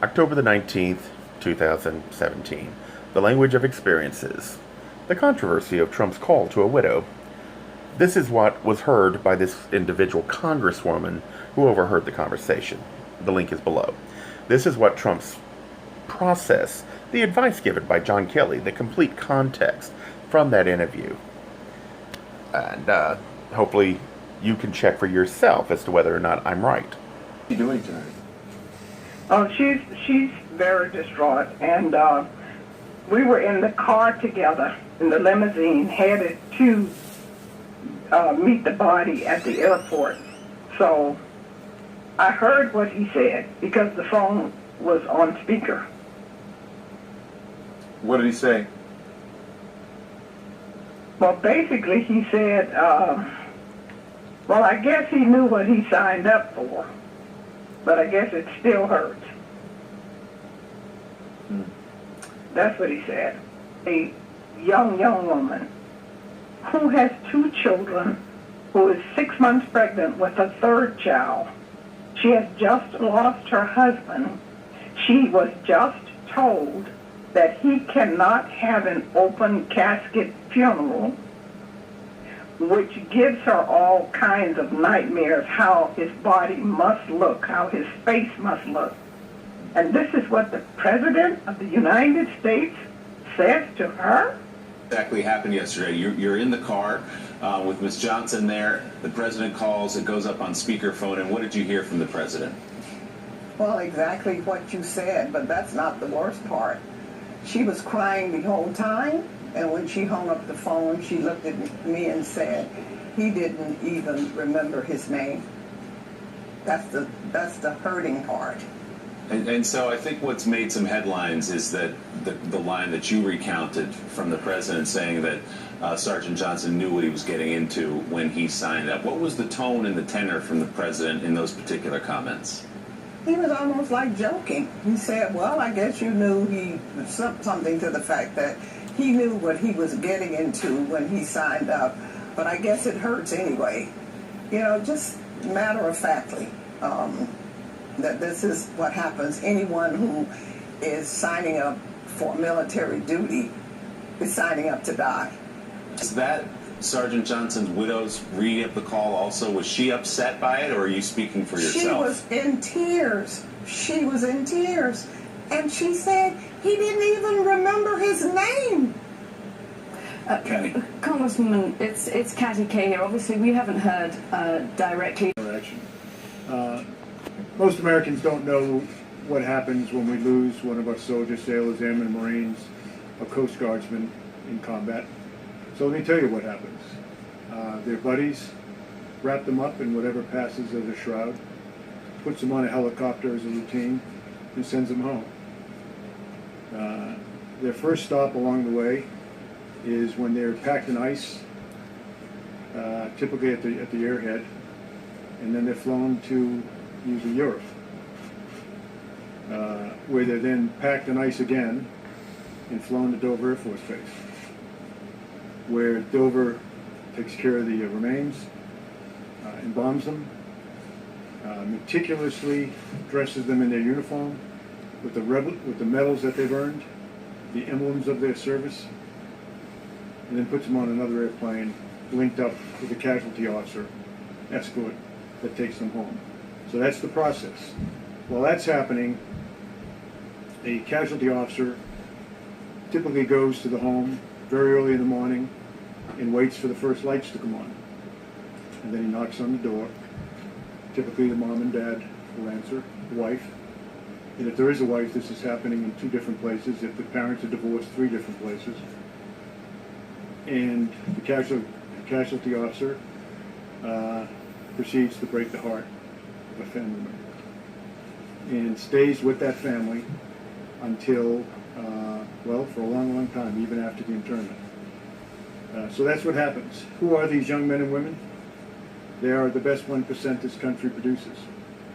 October the 19th, 2017. The language of experiences. The controversy of Trump's call to a widow. This is what was heard by this individual congresswoman who overheard the conversation. The link is below. This is what Trump's process, the advice given by John Kelly, the complete context from that interview. And hopefully you can check for yourself as to whether or not I'm right. What are you doing tonight? Oh, she's very distraught, and we were in the car together in the limousine, headed to meet the body at the airport. So I heard what he said because the phone was on speaker. What did he say? Well, basically he said, well, I guess he knew what he signed up for, but I guess it still hurts. That's what he said. A young woman who has 2 children, who is 6 months pregnant with a 3rd child. She has just lost her husband. She was just told that he cannot have an open casket funeral, which gives her all kinds of nightmares, how his body must look, how his face must look. And this is what the President of the United States says to her? Exactly happened yesterday. You're in the car with Ms. Johnson there. The President calls, it goes up on speakerphone, and what did you hear from the President? Well, exactly what you said, but that's not the worst part. She was crying the whole time, and when she hung up the phone, she looked at me and said, he didn't even remember his name. That's the hurting part. And so I think what's made some headlines is that the line that you recounted from the President saying that Sergeant Johnson knew what he was getting into when he signed up. What was the tone and the tenor from the President in those particular comments? He was almost like joking. He said, well, I guess you knew something to the fact that he knew what he was getting into when he signed up, but I guess it hurts anyway. You know, just matter-of-factly, that this is what happens. Anyone who is signing up for military duty is signing up to die. Is that Sergeant Johnson's widow's reading of the call also? Was she upset by it, or are you speaking for yourself? She was in tears. She was in tears. And she said he didn't even remember his name. Congresswoman, it's Catty Kay here. Obviously, we haven't heard directly. Most Americans don't know what happens when we lose one of our soldiers, sailors, airmen, Marines, or Coast Guardsmen in combat. So let me tell you what happens. Their buddies wrap them up in whatever passes as a shroud, puts them on a helicopter as a routine, and sends them home. Their first stop along the way is when they're packed in ice, typically at the airhead, and then they're flown to usually Europe, where they're then packed in ice again and flown to Dover Air Force Base, where Dover takes care of the remains, embalms them, meticulously dresses them in their uniform with the medals that they've earned, the emblems of their service, and then puts them on another airplane linked up with a casualty officer, escort, that takes them home. So that's the process. While that's happening, a casualty officer typically goes to the home very early in the morning and waits for the first lights to come on. And then he knocks on the door. Typically the mom and dad will answer, the wife. And if there is a wife, this is happening in 2 different places. If the parents are divorced, 3 different places. And the casualty officer proceeds to break the heart of a family member and stays with that family until, well, for a long time, even after the internment. So that's what happens. Who are these young men and women? They are the best 1% this country produces.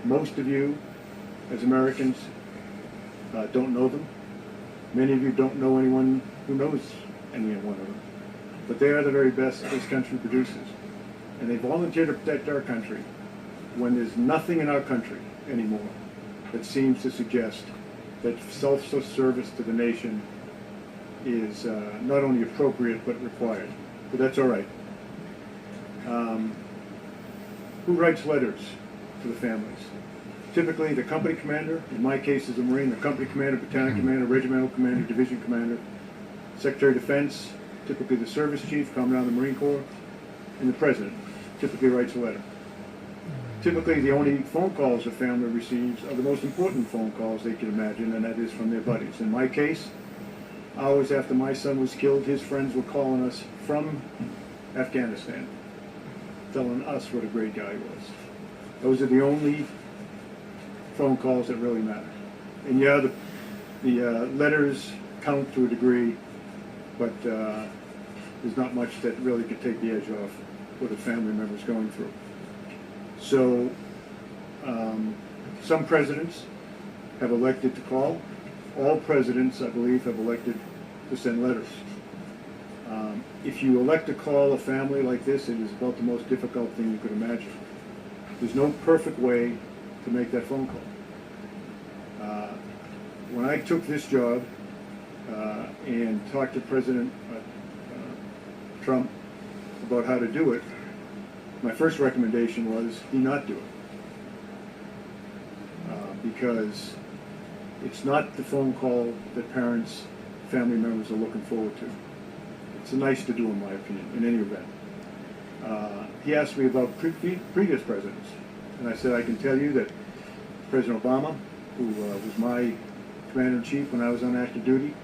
Most of you, as Americans, don't know them. Many of you don't know anyone who knows any one of them. But they are the very best this country produces. And they volunteer to protect our country when there's nothing in our country anymore that seems to suggest that self-service to the nation is not only appropriate but required. But that's all right. Who writes letters to the families? Typically the company commander, in my case as a Marine, the company commander, battalion commander, regimental commander, division commander, Secretary of Defense, typically the service chief, Commandant of the Marine Corps, and the President typically writes a letter. Typically the only phone calls a family receives are the most important phone calls they can imagine, and that is from their buddies. In my case, hours after my son was killed, his friends were calling us from Afghanistan, telling us what a great guy he was. Those are the only phone calls that really matter. And yeah, the letters count to a degree, but there's not much that really could take the edge off what a family member's going through. So some presidents have elected to call. All presidents, I believe, have elected to send letters. If you elect to call a family like this, it is about the most difficult thing you could imagine. There's no perfect way to make that phone call. When I took this job and talked to President Trump about how to do it, my first recommendation was he not do it. Because it's not the phone call that parents, family members are looking forward to. It's nice to do, in my opinion, in any event. He asked me about previous presidents, and I said I can tell you that President Obama, who was my commander-in-chief when I was on active duty,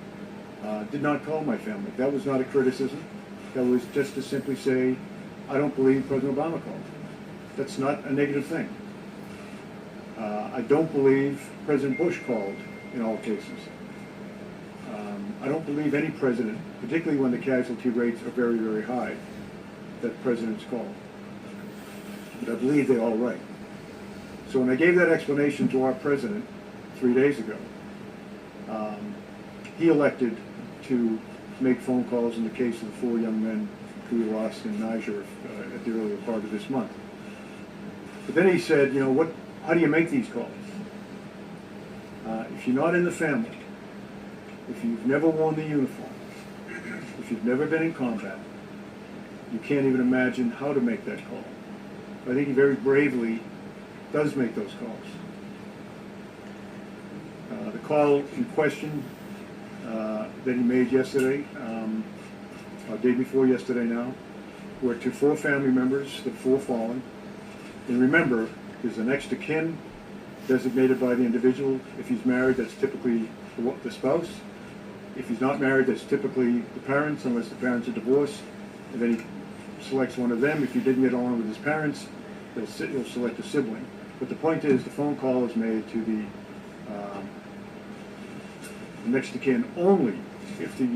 did not call my family. That was not a criticism. That was just to simply say, I don't believe President Obama called. That's not a negative thing. I don't believe President Bush called in all cases. I don't believe any president, particularly when the casualty rates are very, very high, that presidents call. But I believe they all write. So when I gave that explanation to our president 3 days ago, he elected to make phone calls in the case of the 4 young men who we lost in Niger at the earlier part of this month. But then he said, you know, how do you make these calls? If you're not in the family, if you've never worn the uniform, if you've never been in combat, you can't even imagine how to make that call. I think he very bravely does make those calls. The call in question that he made yesterday, or day before yesterday now, were to 4 family members, the 4 fallen. And remember, there's a next of kin designated by the individual. If he's married, that's typically the spouse. If he's not married, that's typically the parents, unless the parents are divorced. And then he selects one of them. If he didn't get along with his parents, he'll select a sibling. But the point is, the phone call is made to the next of kin only if the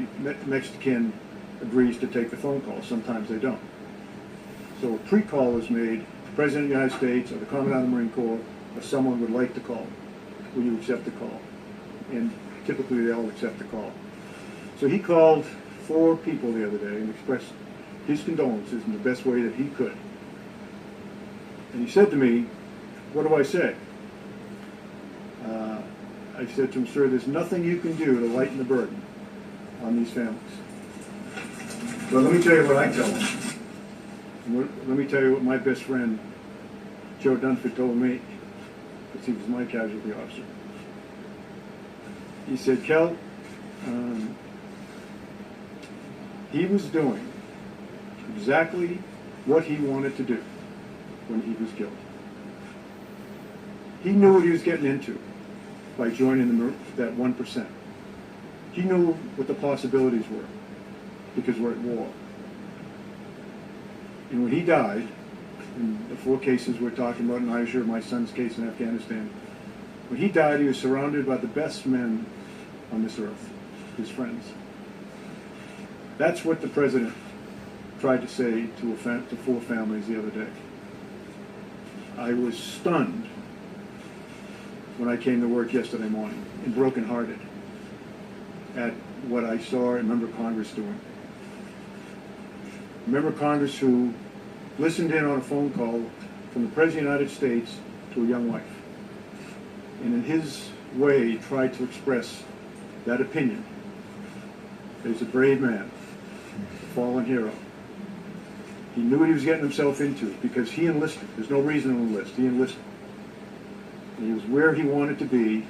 next of kin agrees to take the phone call. Sometimes they don't. So a pre-call is made. The President of the United States or the Commandant of the Marine Corps or someone would like to call. Will you accept the call? And typically they all accept the call. So he called 4 people the other day and expressed his condolences in the best way that he could. And he said to me, what do I say? I said to him, sir, there's nothing you can do to lighten the burden on these families. But let me tell you what I tell them. Let me tell you what my best friend, Joe Dunford, told me, because he was my casualty officer. He said, Kel, he was doing exactly what he wanted to do when he was killed. He knew what he was getting into by joining that 1%. He knew what the possibilities were because we're at war. And when he died, in the 4 cases we're talking about in Niger, my son's case in Afghanistan, when he died, he was surrounded by the best men on this earth, his friends. That's what the president tried to say to 4 families the other day. I was stunned when I came to work yesterday morning and brokenhearted at what I saw and member Congress doing. A member of Congress who listened in on a phone call from the President of the United States to a young wife. And in his way tried to express that opinion. He's a brave man, a fallen hero. He knew what he was getting himself into because he enlisted. There's no reason to enlist. He enlisted. And he was where he wanted to be,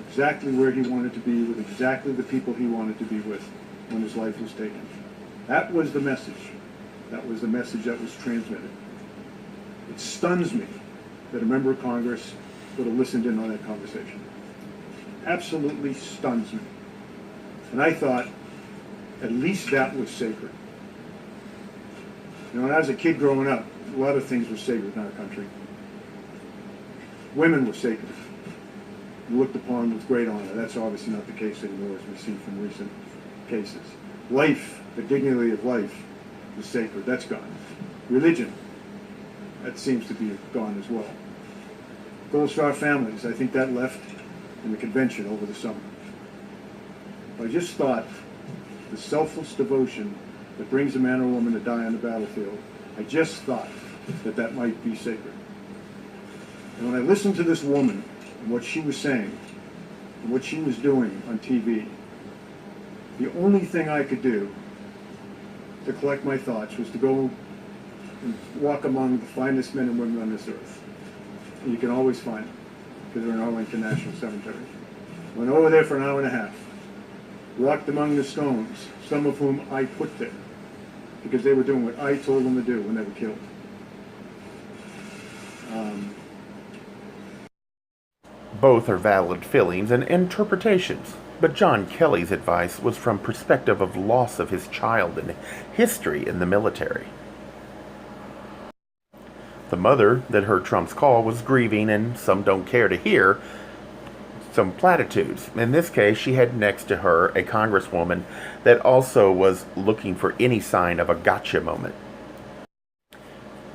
exactly where he wanted to be, with exactly the people he wanted to be with when his life was taken. That was the message. That was the message that was transmitted. It stuns me that a member of Congress would have listened in on that conversation. Absolutely stuns me. And I thought, at least that was sacred. You know, when I was a kid growing up, a lot of things were sacred in our country. Women were sacred, looked upon with great honor. That's obviously not the case anymore, as we see from recent cases. Life, the dignity of life, is sacred. That's gone. Religion, that seems to be gone as well. Gold Star families, I think that left in the convention over the summer. I just thought the selfless devotion that brings a man or woman to die on the battlefield, I just thought that that might be sacred. And when I listened to this woman and what she was saying and what she was doing on TV, the only thing I could do to collect my thoughts was to go and walk among the finest men and women on this earth. And you can always find them because they're in Arlington National Cemetery. Went over there for an hour and a half. Walked among the stones, some of whom I put there because they were doing what I told them to do when they were killed. Both are valid feelings and interpretations, but John Kelly's advice was from perspective of loss of his child and history in the military. The mother that heard Trump's call was grieving, and some don't care to hear some platitudes. In this case, she had next to her a congresswoman that also was looking for any sign of a gotcha moment.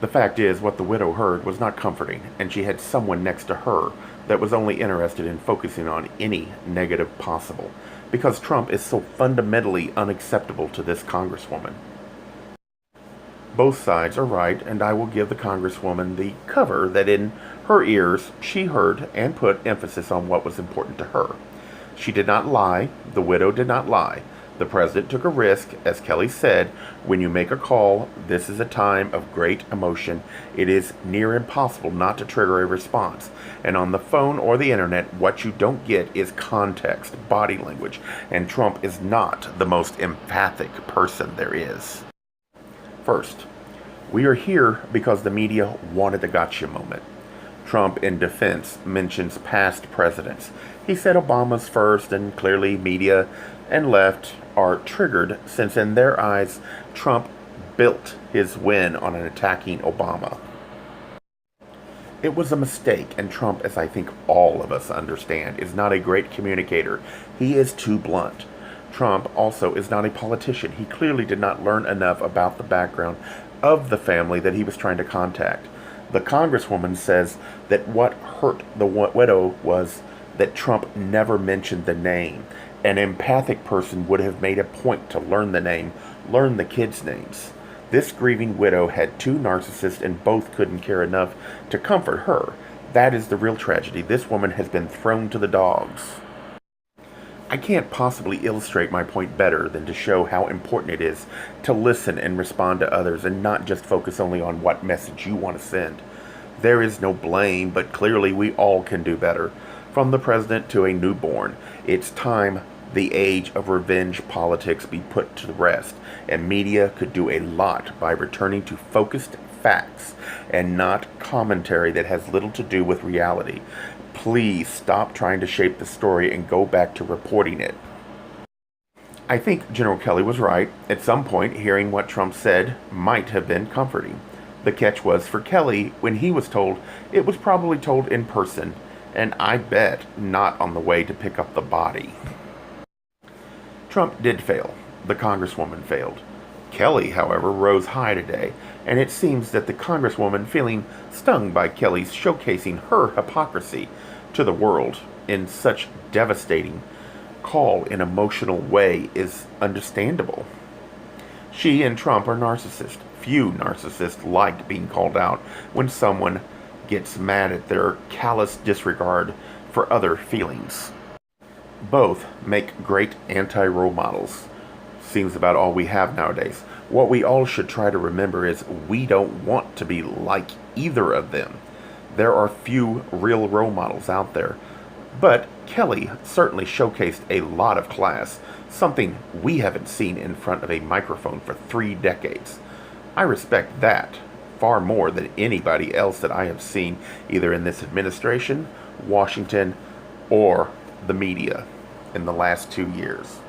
The fact is, what the widow heard was not comforting, and she had someone next to her that was only interested in focusing on any negative possible, because Trump is so fundamentally unacceptable to this congresswoman. Both sides are right, and I will give the congresswoman the cover that in her ears she heard and put emphasis on what was important to her. She did not lie. The widow did not lie. The president took a risk. As Kelly said, when you make a call, this is a time of great emotion. It is near impossible not to trigger a response. And on the phone or the internet, what you don't get is context, body language, and Trump is not the most empathic person there is. First, we are here because the media wanted the gotcha moment. Trump, in defense, mentions past presidents. He said Obama's first, and clearly media and left are triggered since in their eyes, Trump built his win on an attacking Obama. It was a mistake, and Trump, as I think all of us understand, is not a great communicator. He is too blunt. Trump also is not a politician. He clearly did not learn enough about the background of the family that he was trying to contact. The congresswoman says that what hurt the widow was that Trump never mentioned the name. An empathic person would have made a point to learn the name, learn the kids' names. This grieving widow had two narcissists and both couldn't care enough to comfort her. That is the real tragedy. This woman has been thrown to the dogs. I can't possibly illustrate my point better than to show how important it is to listen and respond to others and not just focus only on what message you want to send. There is no blame, but clearly we all can do better. From the president to a newborn, it's time the age of revenge politics be put to rest, and media could do a lot by returning to focused facts and not commentary that has little to do with reality. Please stop trying to shape the story and go back to reporting it. I think General Kelly was right. At some point, hearing what Trump said might have been comforting. The catch was for Kelly, when he was told, it was probably told in person, and I bet not on the way to pick up the body. Trump did fail. The congresswoman failed. Kelly, however, rose high today, and it seems that the congresswoman, feeling stung by Kelly's showcasing her hypocrisy to the world in such devastating call in emotional way, is understandable. She and Trump are narcissists. Few narcissists like being called out when someone gets mad at their callous disregard for other feelings. Both make great anti-role models. Seems about all we have nowadays. What we all should try to remember is we don't want to be like either of them. There are few real role models out there. But Kelly certainly showcased a lot of class, something we haven't seen in front of a microphone for 3 decades. I respect that far more than anybody else that I have seen either in this administration, Washington, or the media in the last 2 years.